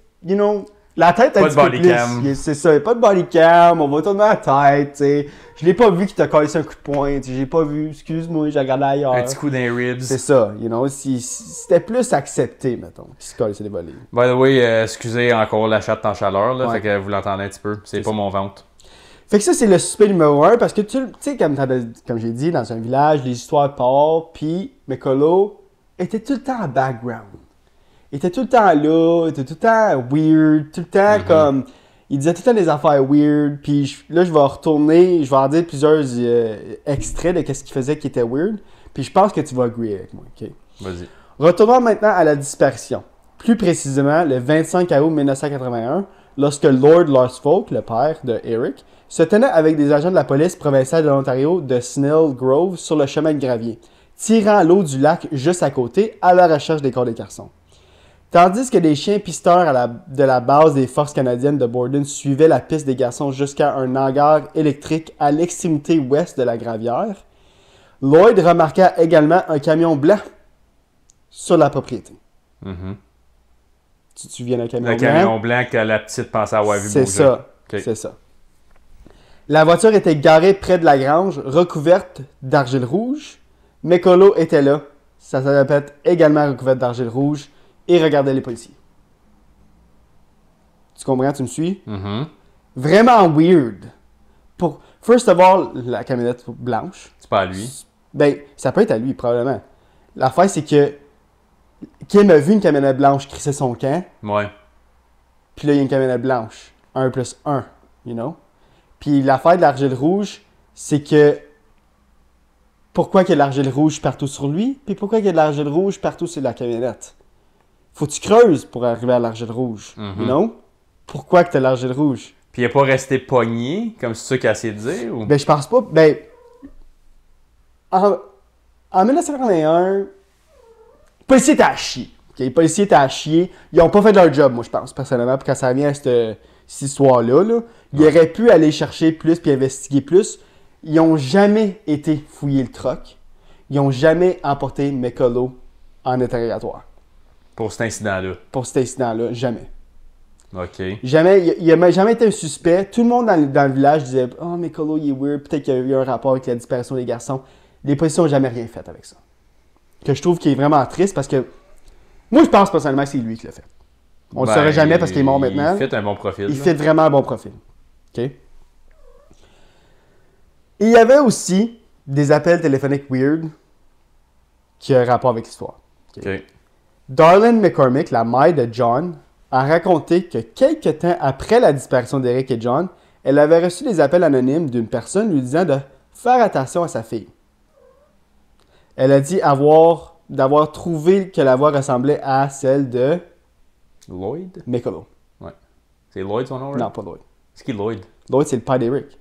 la tête un petit peu plus. Pas de body cam. C'est ça, pas de body cam, on va tourner la tête, tu sais. Je l'ai pas vu qu'il t'a cassé un coup de poing, j'ai pas vu, excuse-moi, j'ai regardé ailleurs. Un petit coup dans les ribs. C'est ça, c'était plus accepté, mettons, qu'il se cassait des volets. By the way, excusez encore la chatte en chaleur, là, fait que vous l'entendez un petit peu, c'est pas mon ventre. Fait que ça, c'est le suspect numéro 1, parce que tu sais, comme j'ai dit, dans un village, les histoires partent, puis McCullough était tout le temps en background. Il était tout le temps là, il était tout le temps weird, tout le temps comme... Il disait tout le temps des affaires weird, puis là, je vais retourner, je vais en dire plusieurs extraits de ce qu'il faisait qui était weird, puis je pense que tu vas agreer avec moi, ok? Vas-y. Retournons maintenant à la dispersion. Plus précisément, le 25 août 1981, lorsque Lord Lorsfolk, le père de Eric, se tenait avec des agents de la police provinciale de l'Ontario de Snell Grove sur le chemin de gravier, tirant l'eau du lac juste à côté à la recherche des corps des garçons. Tandis que des chiens pisteurs de la base des forces canadiennes de Borden suivaient la piste des garçons jusqu'à un hangar électrique à l'extrémité ouest de la gravière, Lloyd remarqua également un camion blanc sur la propriété. Tu te souviens d'un camion blanc? Le camion blanc que la petite pensait avoir vu bouger. C'est ça, c'est ça. La voiture était garée près de la grange, recouverte d'argile rouge. McCullough était là, ça se répète, également recouverte d'argile rouge, et regardait les policiers. Tu comprends? Tu me suis? Vraiment weird. First of all, la camionnette blanche. C'est pas à lui. Ben, ça peut être à lui, probablement. L'affaire, c'est que Kim a vu une camionnette blanche crisser son camp. Ouais. Puis là, il y a une camionnette blanche. 1 plus 1, Puis l'affaire de l'argile rouge, c'est que pourquoi il y a de l'argile rouge partout sur lui, puis pourquoi il y a de l'argile rouge partout sur la camionnette? Faut que tu creuses pour arriver à l'argile rouge, Pourquoi que tu as l'argile rouge? Puis il n'est pas resté pogné, comme c'est ça qu'il a essayé de dire? Ou... Ben, je pense pas. Ben, en 1981, les policiers étaient à chier. Okay? Les policiers étaient à chier. Ils n'ont pas fait leur job, moi, je pense, personnellement, puis quand ça vient à cette histoire-là. Ils auraient pu aller chercher plus puis investiguer plus. Ils n'ont jamais été fouiller le truck. Ils n'ont jamais emporté McCullough en interrogatoire. Pour cet incident-là? Pour cet incident-là, jamais. OK. Jamais, il n'a jamais été un suspect. Tout le monde dans le village disait « Oh, McCullough, il est weird. Peut-être qu'il y a eu un rapport avec la disparition des garçons. » Les policiers n'ont jamais rien fait avec ça. Que je trouve qu'il est vraiment triste parce que moi, je pense personnellement que c'est lui qui l'a fait. On ne le saurait jamais parce qu'il est mort maintenant. Il fait un bon profil. Il fait vraiment un bon profil. OK? Il y avait aussi des appels téléphoniques weird qui ont un rapport avec l'histoire. OK. Darlene McCormick, la mère de John, a raconté que quelques temps après la disparition d'Eric et John, elle avait reçu des appels anonymes d'une personne lui disant de faire attention à sa fille. Elle a dit d'avoir trouvé que la voix ressemblait à celle de... Lloyd? McCullough. Ouais. C'est Lloyd son nom? Non, pas Lloyd. C'est qui Lloyd? Lloyd, c'est le père d'Eric.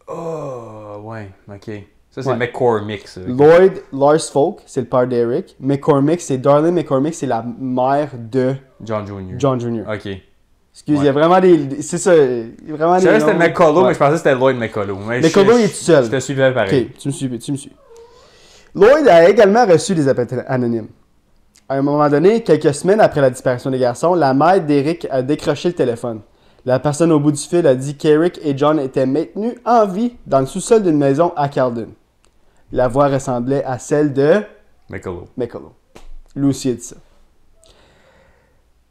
Oh, ouais, ok. Ça, c'est McCormick, ça. Lloyd Lorsfolk, c'est le père d'Eric. McCormick, c'est Darlene McCormick, c'est la mère de... John Jr. John Jr. Ok. Excuse, il y a vraiment des... C'est ça, il y a vraiment des... Je savais que c'était McCullough, mais je pensais que c'était Lloyd McCullough. McCullough, il est tout seul. Je te suivais pareil. Ok, tu me suis. Lloyd a également reçu des appels anonymes. À un moment donné, quelques semaines après la disparition des garçons, la mère d'Eric a décroché le téléphone. La personne au bout du fil a dit qu'Eric et John étaient maintenus en vie dans le sous-sol d'une maison à Carlton. La voix ressemblait à celle de... McCullough. Lui aussi a dit ça.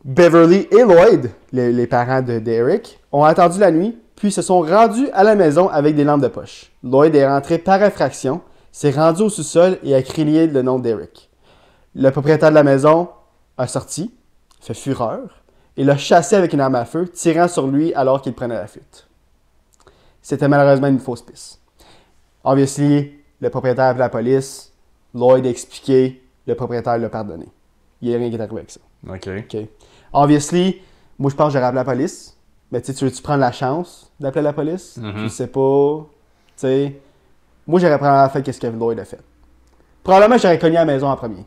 Beverly et Lloyd, les parents d'Eric, ont attendu la nuit, puis se sont rendus à la maison avec des lampes de poche. Lloyd est rentré par effraction, s'est rendu au sous-sol et a crié le nom d'Eric. Le propriétaire de la maison a sorti, fait fureur, et l'a chassé avec une arme à feu, tirant sur lui alors qu'il prenait la fuite. C'était malheureusement une fausse piste. Obviously, le propriétaire a appelé la police. Lloyd a expliqué. Le propriétaire l'a pardonné. Il n'y a rien qui est arrivé avec ça. OK. Obviously, moi, je pense que j'aurais appelé la police. Mais tu veux-tu prendre la chance d'appeler la police? Mhm. Je sais pas. Tu sais. Moi, j'aurais probablement fait ce que Lloyd a fait. Probablement, j'aurais cogné à la maison en premier.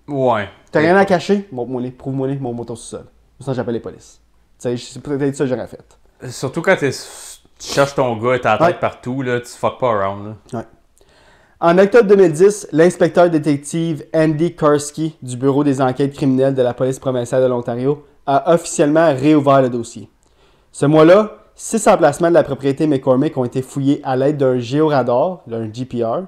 Ouais. T'as rien à cacher? Montre-moi les, prouve-moi les, mon moto sous-sol. Sinon, j'appelle les polices. Tu sais, c'est peut-être ça que j'aurais fait. Surtout quand tu cherches ton gars et t'as la tête partout, là, tu fuck pas around. Là. Ouais. En octobre 2010, l'inspecteur détective Andy Karski du Bureau des enquêtes criminelles de la police provinciale de l'Ontario a officiellement réouvert le dossier. Ce mois-là, 6 emplacements de la propriété McCormick ont été fouillés à l'aide d'un géoradar, un GPR,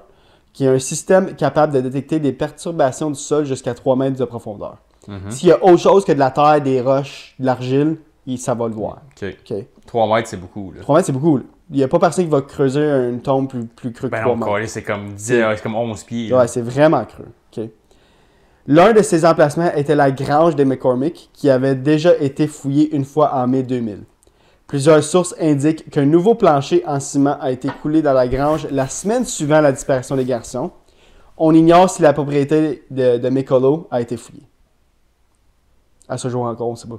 qui est un système capable de détecter des perturbations du sol jusqu'à 3 mètres de profondeur. S'il y a autre chose que de la terre, des roches, de l'argile, ça va le voir. OK. 3 mètres, c'est beaucoup. Là. 3 mètres, c'est beaucoup. Là. Il n'y a pas personne qui va creuser une tombe plus creux que 3 mètres. C'est comme 10, c'est comme 11 pieds. Ouais, c'est vraiment creux. Okay. L'un de ces emplacements était la grange de McCormick, qui avait déjà été fouillée une fois en mai 2000. Plusieurs sources indiquent qu'un nouveau plancher en ciment a été coulé dans la grange la semaine suivant la disparition des garçons. On ignore si la propriété de McCullough a été fouillée. À ce jour encore, on ne sait pas.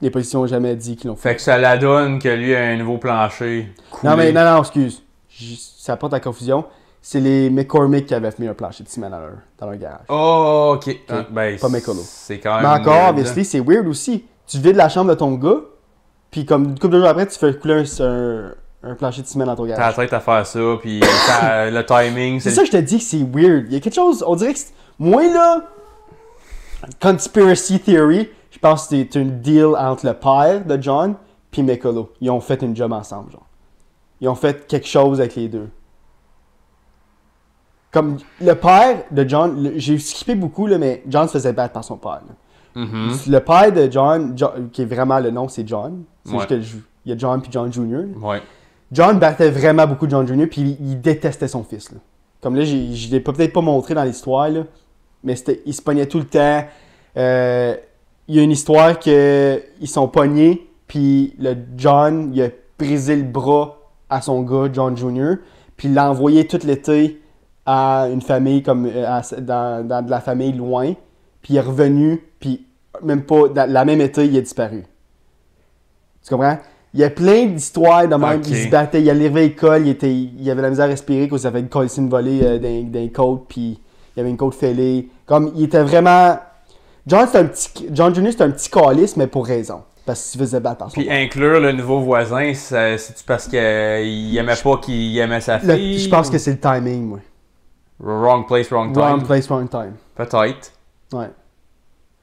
Les policiers n'ont jamais dit qu'ils l'ont fait. Fait que ça la donne que lui a un nouveau plancher. Coulé. Non, excuse. Ça porte à confusion. C'est les McCormick qui avaient mis un plancher de ciment dans leur garage. Oh, OK. Ben, pas McCullough. C'est quand même. Mais encore, weird, obviously, c'est weird aussi. Tu vides la chambre de ton gars, puis comme une couple de jours après, tu fais couler un plancher de ciment dans ton T'as garage. la tête à faire ça, puis le timing. C'est ça que je te dis que c'est weird. Il y a quelque chose, on dirait que moi là, conspiracy theory, je pense que c'est une deal entre le père de John puis McCullough. Ils ont fait une job ensemble, genre. Ils ont fait quelque chose avec les deux. Comme le père de John, j'ai skippé beaucoup, là, mais John se faisait battre par son père. Le père de John, qui est vraiment le nom, c'est John. C'est juste qu'il y a John puis John Jr. Ouais. John battait vraiment beaucoup John Jr. puis il détestait son fils. Là. Comme là, je ne l'ai peut-être pas montré dans l'histoire, là, mais il se pognait tout le temps. Il y a une histoire qu'ils sont pognés, puis le John, il a brisé le bras à son gars, John Jr., puis il l'a envoyé tout l'été à une famille, comme dans de la famille loin, puis il est revenu, puis même pas, dans la même été, il a disparu. Tu comprends? Il y a plein d'histoires de même, il se battait, il arrivait à l'école, il avait la misère à respirer, parce qu'il avait une volée d'un côte, puis il avait une côte fêlée. Comme, il était vraiment... John Jr., c'est un petit calice, mais pour raison. Parce qu'il se faisait battre par son Puis père. inclure le nouveau voisin, c'est-tu parce qu'il aimait pas qu'il aimait sa fille? Je pense que c'est le timing, moi. Wrong place, wrong time. Wrong place, wrong time. Peut-être. Ouais.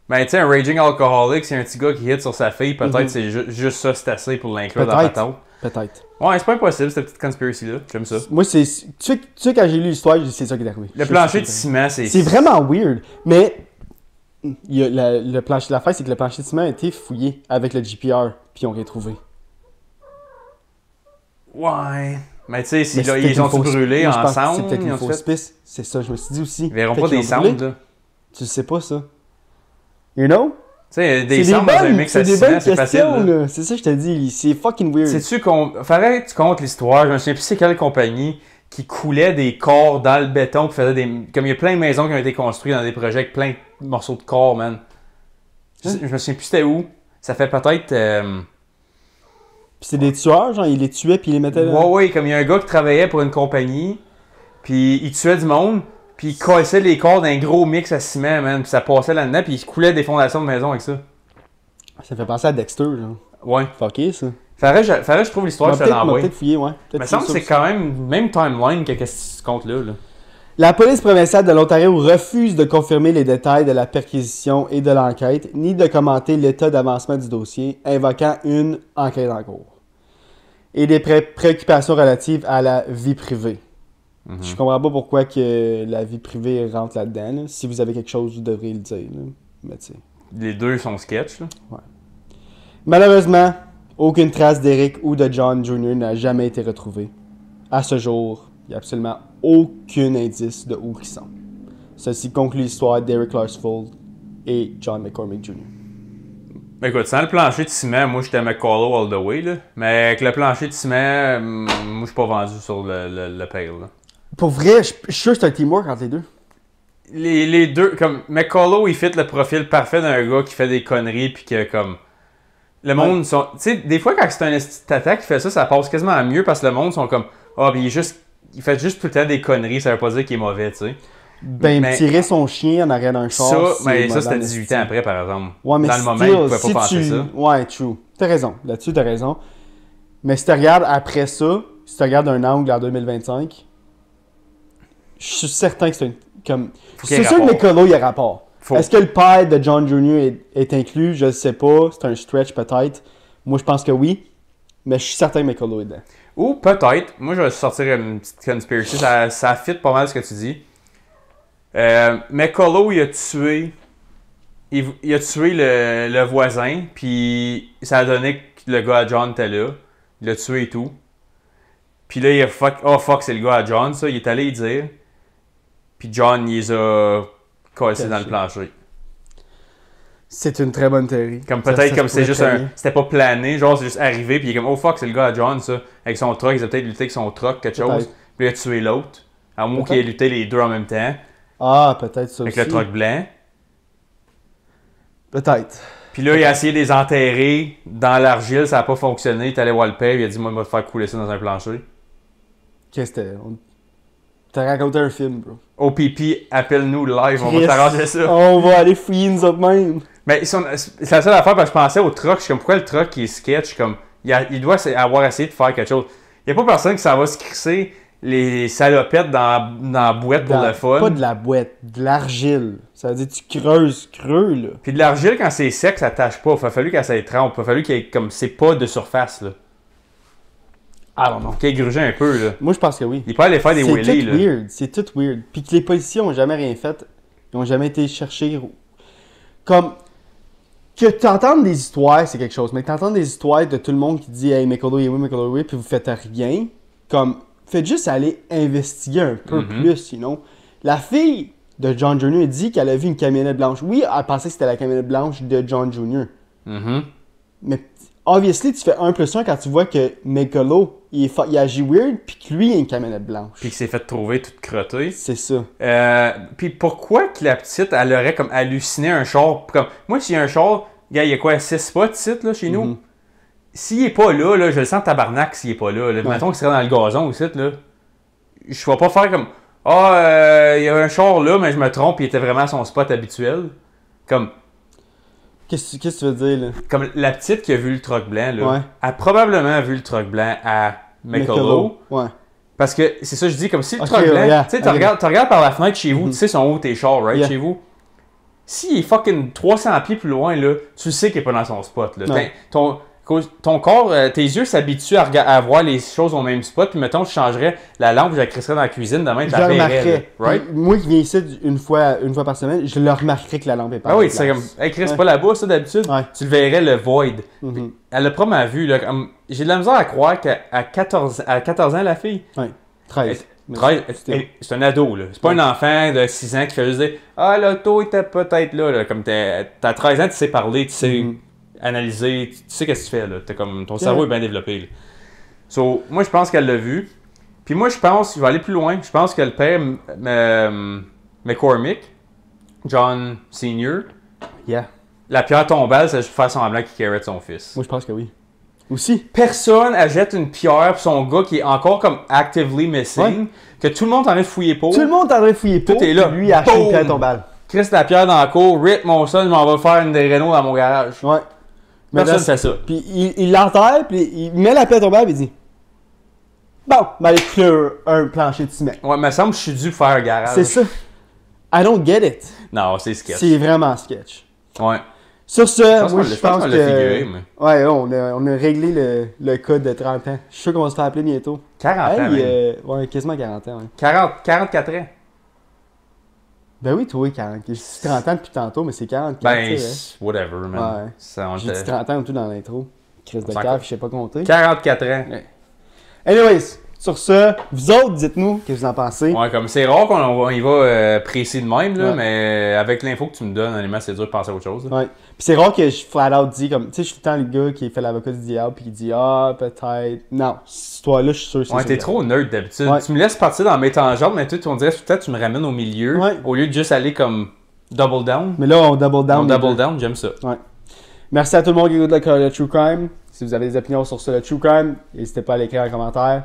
Ben, tu sais, un raging alcoholic, c'est un petit gars qui hit sur sa fille. Peut-être c'est juste ça, c'est assez pour l'inclure dans la patente. Peut-être. Ouais, c'est pas impossible, cette petite conspiracy-là. J'aime ça. Moi, tu sais, quand j'ai lu l'histoire, j'ai dit c'est ça qui est arrivé. Le plancher de ciment, c'est... C'est vraiment weird. Mais il y a l'affaire, c'est que le plancher de ciment a été fouillé avec le GPR, puis ils ont retrouvé. Ouais. Mais tu sais, ils ont tout brûlé ensemble. C'est peut-être une fausse piste. C'est ça, je me suis dit aussi. Ils verront pas des cendres, là. Tu sais pas ça. You know? Tu sais, des cendres dans un mix à ciment, c'est facile. Là. C'est ça que je te dis. C'est fucking weird. Sais-tu qu'on. Faudrait que tu comptes l'histoire. Je me souviens plus c'est quelle compagnie qui coulait des corps dans le béton qui faisait des. Comme il y a plein de maisons qui ont été construites dans des projets avec plein de morceaux de corps, man. Je me souviens plus c'était où. Ça fait peut-être. Puis c'est des tueurs, genre, ils les tuaient puis ils les mettaient là. Ouais, comme il y a un gars qui travaillait pour une compagnie, puis il tuait du monde, puis il cassait les corps d'un gros mix à ciment, man, puis ça passait là-dedans, puis il coulait des fondations de maison avec ça. Ça fait penser à Dexter, genre. Ouais. Fucké, ça. Faudrait que je trouve l'histoire, je te l'envoie. Peut-être fouiller, ouais. Mais ça me semble que c'est quand même timeline que qu'est-ce que tu comptes là. La police provinciale de l'Ontario refuse de confirmer les détails de la perquisition et de l'enquête, ni de commenter l'état d'avancement du dossier, invoquant une enquête en cours. Et des préoccupations relatives à la vie privée. Je comprends pas pourquoi que la vie privée rentre là-dedans. Là. Si vous avez quelque chose, vous devriez le dire. Là. Mais tu sais. Les deux sont sketch, là. Ouais. Malheureusement, aucune trace d'Eric ou de John Jr. n'a jamais été retrouvée. À ce jour, il n'y a absolument aucun indice de où ils sont. Ceci conclut l'histoire d'Eric Larsfold et John McCormick Jr. Ben écoute, sans le plancher de ciment, moi j'étais McCullough all the way, là. Mais avec le plancher de ciment, moi je suis pas vendu sur le pale, là. Pour vrai, je suis sûr que c'est un teamwork entre les deux. Les deux, comme McCullough, il fit le profil parfait d'un gars qui fait des conneries pis que comme. Le monde sont. Tu sais, des fois quand c'est un tata qui fait ça, ça passe quasiment mieux parce que le monde sont comme. Ah, pis il fait juste tout le temps des conneries, ça veut pas dire qu'il est mauvais, tu sais. Ben, Mais- tirer son chien en arrière d'un char. Ça, c'est mais ça moderne c'était 18 esti. ans après, par exemple. Ouais, mais Dans le moment, still, il pouvait si pas penser ça. Ouais, true. T'as raison. Là-dessus, t'as raison. Mais si tu regardes après ça, si tu regardes un angle en 2025, je suis certain que c'est comme. qu'il y ait C'est sûr que rapport. McCullough, il y a rapport. Faut. Est-ce que le père de John Jr. est inclus? Je ne sais pas. C'est un stretch peut-être. Moi, je pense que oui. Mais je suis certain que McCullough est dedans. Ou peut-être, moi je vais sortir une petite conspiracy, ça fit pas mal ce que tu dis. McCullough, il a tué le voisin, puis ça a donné que le gars à John était là. Il l'a tué et tout. Puis là, il a fuck, c'est le gars à John, ça. Il est allé y dire. Puis John, il les a cassés dans le plancher. C'est une très bonne théorie. Comme Ça peut-être se comme c'est pourrait juste très un. bien. C'était pas plané, genre c'est juste arrivé, puis il est comme, oh fuck, c'est le gars à John, ça. Avec son truck, il a peut-être lutté avec son truck, quelque chose. Peut-être. Puis il a tué l'autre. À moins qu'il ait lutté les deux en même temps. Ah, peut-être ça Avec aussi. le truck blanc. Peut-être. Puis là, il a essayé de les enterrer dans l'argile, ça a pas fonctionné. Il est allé voir le père, il a dit, moi, je vais te faire couler ça dans un plancher. Qu'est-ce que c'était? T'as raconté un film, bro. OPP, appelle-nous live, on Chris, va t'arranger ça. On va aller fouiller nous autres même. Mais c'est la seule affaire, parce que je pensais au truck, je suis comme, pourquoi le truck il est sketch, comme, il doit avoir essayé de faire quelque chose. Il n'y a pas personne qui s'en va se crisser les salopettes dans la boîte pour le fun. Pas de la boîte, de l'argile. Ça veut dire que tu creuses creux, là. Puis de l'argile, quand c'est sec, ça tâche pas. Il a fallu qu'elle s'aille trempe. Il a fallu qu'il y ait comme, c'est pas de surface, là. Ah non, non. Qu'il ait grugé un peu, là. Moi, je pense que oui. Il peut aller faire des C'est wheelies, tout là. weird. C'est tout weird. Puis que les policiers ont jamais rien fait. Ils ont jamais été chercher. Comme. Que tu entendes des histoires, c'est quelque chose. Mais que tu entends des histoires de tout le monde qui dit, hey, McCullough est oui, McCullough est oui, puis vous faites rien. Comme. Faites juste aller investiguer un peu plus, sinon. La fille de John Jr. dit qu'elle a vu une camionnette blanche. Oui, elle pensait que c'était la camionnette blanche de John Jr. Mhm. Mais, obviously, tu fais 1 plus 1 quand tu vois que McCullough, il agit weird, puis que lui, il a une camionnette blanche. Puis qu'il s'est fait trouver toute crottée. C'est ça. Puis pourquoi que la petite, elle aurait comme halluciné un char comme. Moi, s'il y a un char, gars, il y a quoi, 6 spots ici, là, chez nous? Mhm. S'il est pas là, je le sens tabarnak s'il est pas là. Mettons qu'il serait dans le gazon ici, là. Je vais pas faire comme. Il y a un char là, mais je me trompe, il était vraiment à son spot habituel. Comme Qu'est-ce que tu veux dire, là? Comme la petite qui a vu le truck blanc, là, Ouais. a probablement vu le truck blanc à McCullough. Ouais. Parce que c'est ça que je dis, comme si le Ok, truck blanc, yeah, tu sais, tu ok. regardes par la fenêtre chez vous, tu sais sont où tes chars, right, Yeah. chez vous. S'il est fucking 300 pieds plus loin, là, tu sais qu'il est pas dans son spot, là. Ouais. Ton corps, tes yeux s'habituent à voir les choses au même spot, puis mettons, je changerais la lampe, je la crisserais dans la cuisine, demain, Je tu le la verrais, remarquerais. là, right? Puis moi qui viens ici une fois par semaine, je le remarquerai que la lampe est pas Ah à oui, la c'est comme, place. hey Chris, c'est Ouais. pas là-bas, ça, d'habitude. Ouais. Tu le verrais, le void. Mhm. Elle a probablement vu, là, j'ai de la misère à croire qu'à 14 ans, la fille, Ouais. 13. Mais 13, c'était- c'est un ado, là. C'est pas un enfant de 6 ans qui fait juste dire ah, l'auto était peut-être là, là. Comme t'as 13 ans, tu sais parler, tu sais Mhm. analyser, tu sais qu'est-ce que tu fais, là. T'es comme, ton cerveau est bien développé, là. So, moi, je pense qu'elle l'a vu. Puis moi, je vais aller plus loin. Je pense que le père, McCormick, John Senior, Yeah. la pierre tombale, c'est juste pour faire semblant qu'il carrette son fils. Moi, je pense que oui. Aussi. Personne achète une pierre pour son gars qui est encore comme actively missing, que tout le monde en train de fouiller pour. Tout le monde est en train de fouiller Tout pour, est là. puis lui, il a acheté une Boom! pierre tombale. Chris la pierre dans la cour, rip mon son, je m'en vais faire une des Renault dans mon garage. Ouais. Personne Maintenant, fait ça. Puis il l'enterre, puis il met la pierre tombale, puis il dit bon, ben allez clear un plancher de ciment. Ouais, me semble que je suis dû pour faire un garage. C'est ça. I don't get it. Non, c'est sketch. C'est vraiment sketch. Ouais. Sur ce, moi, je pense qu'on que. l'a figuré, mais. Ouais, on a réglé le code de 30 ans. Je suis sûr qu'on va se faire appeler bientôt. 40 ans, Hey, même. ouais, quasiment 40 ans. Ouais. 44 ans. Ben oui, toi, 40. J'ai dit 30 ans depuis tantôt, mais c'est 44. Ben, tu sais, whatever, man. Ouais. Ça, on J'ai dit était- 30 ans tout dans l'intro. Chris de s'en cave, je sais pas compter. 44 ans. Anyways, Sur ce, vous autres, dites-nous ce que vous en pensez. Ouais, comme c'est rare qu'on y va précis de même, là, Ouais. mais avec l'info que tu me donnes, honnêtement, c'est dur de penser à autre chose. Là. Ouais. Puis c'est rare que je flat out dis comme. Tu sais, je suis tout le temps le gars qui fait l'avocat du diable puis qui dit ah, peut-être. Non, cette histoire-là, je suis sûr que c'est Ouais, ça. t'es trop nerd d'habitude. Ouais. Tu me laisses partir dans mes tangentes, mais toi, on dirait que peut-être tu me ramènes au milieu Ouais. au lieu de juste aller comme double down. Mais là, on double down. On les double deux. down, j'aime ça. Ouais. Merci à tout le monde qui écoute le True Crime. Si vous avez des opinions sur ce, le True Crime, n'hésitez pas à l'écrire en commentaire.